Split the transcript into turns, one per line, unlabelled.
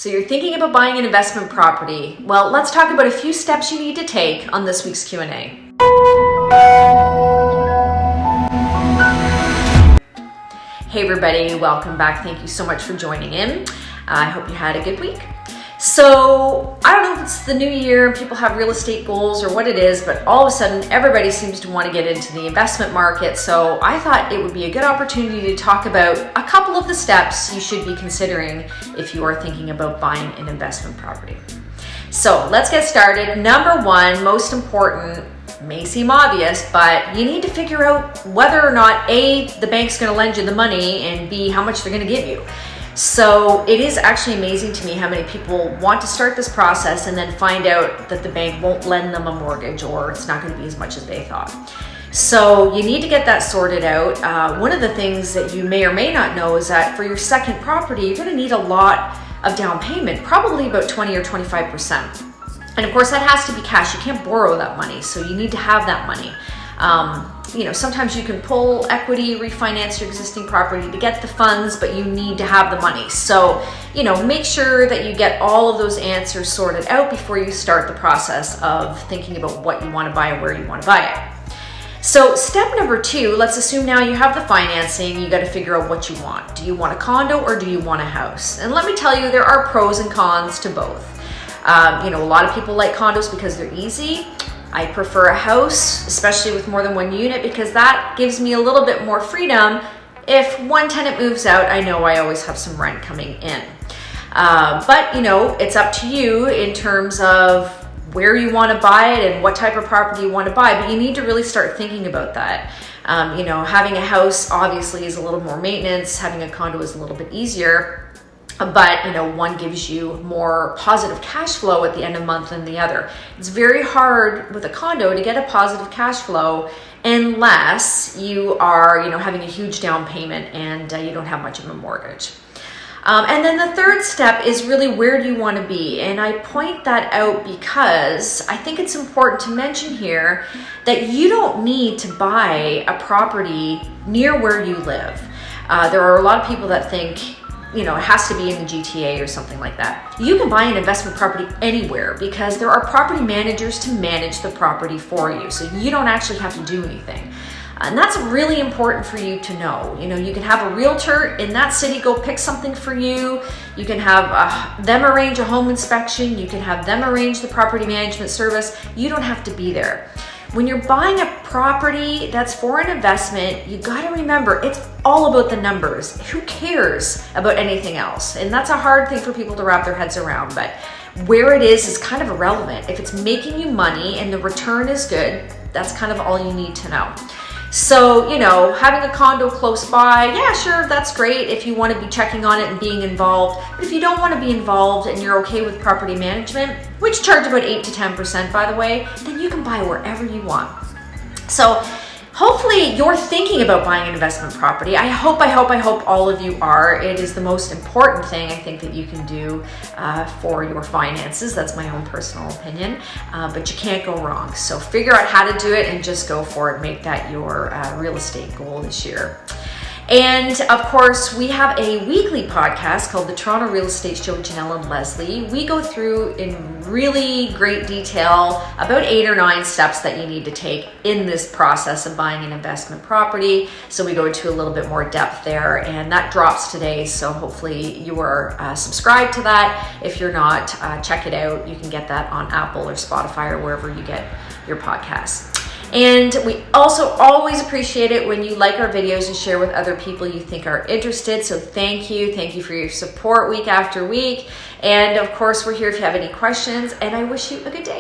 So you're thinking about buying an investment property. Well, let's talk about a few steps you need to take on this week's Q&A. Hey everybody, welcome back. Thank you so much for joining in. I hope you had a good week. So I don't know if it's the new year and people have real estate goals or what it is, but all of a sudden everybody seems to want to get into the investment market. So I thought it would be a good opportunity to talk about a couple of the steps you should be considering if you are thinking about buying an investment property. So let's get started. Number one, most important, may seem obvious, but you need to figure out whether or not A, the bank's going to lend you the money, and B, how much they're going to give you. So it is actually amazing to me how many people want to start this process and then find out that the bank won't lend them a mortgage or it's not going to be as much as they thought. So you need to get that sorted out. One of the things that you may or may not know is that for your second property, you're going to need a lot of down payment, probably about 20 or 25%. And of course that has to be cash. You can't borrow that money, so you need to have that money. Sometimes you can pull equity, refinance your existing property to get the funds, but you need to have the money. So, make sure that you get all of those answers sorted out before you start the process of thinking about what you want to buy and where you want to buy it. So step number two, let's assume now you have the financing, you got to figure out what you want. Do you want a condo or do you want a house? And let me tell you, there are pros and cons to both. A lot of people like condos because they're easy. I prefer a house, especially with more than one unit, because that gives me a little bit more freedom. If one tenant moves out, I know I always have some rent coming in. But it's up to you in terms of where you want to buy it and what type of property you want to buy, but you need to really start thinking about that. Having a house obviously is a little more maintenance, having a condo is a little bit easier. But one gives you more positive cash flow at the end of the month than the other. It's very hard with a condo to get a positive cash flow unless you are having a huge down payment and you don't have much of a mortgage. And then the third step is really, where do you want to be? And I point that out because I think it's important to mention here that you don't need to buy a property near where you live. There are a lot of people that think it has to be in the GTA or something like that. You can buy an investment property anywhere because there are property managers to manage the property for you. So you don't actually have to do anything. And that's really important for you to know. You can have a realtor in that city go pick something for you. You can have them arrange a home inspection. You can have them arrange the property management service. You don't have to be there. When you're buying a property that's for an investment, you got to remember it's all about the numbers. Who cares about anything else? And that's a hard thing for people to wrap their heads around, but where it is kind of irrelevant. If it's making you money and the return is good, that's kind of all you need to know. So, having a condo close by, yeah, sure, that's great if you want to be checking on it and being involved. But if you don't want to be involved and you're okay with property management, which charge about 8 to 10%, by the way, then you can buy wherever you want. So hopefully you're thinking about buying an investment property. I hope all of you are. It is the most important thing I think that you can do for your finances. That's my own personal opinion, but you can't go wrong. So figure out how to do it and just go for it. Make that your real estate goal this year. And of course, we have a weekly podcast called the Toronto Real Estate Show with Janelle and Leslie. We go through in really great detail about 8 or 9 steps that you need to take in this process of buying an investment property. So we go into a little bit more depth there, and that drops today. So hopefully you are subscribed to that. If you're not, check it out. You can get that on Apple or Spotify or wherever you get your podcasts. And we also always appreciate it when you like our videos and share with other people you think are interested. So thank you for your support week after week. And of course, we're here if you have any questions, and I wish you a good day.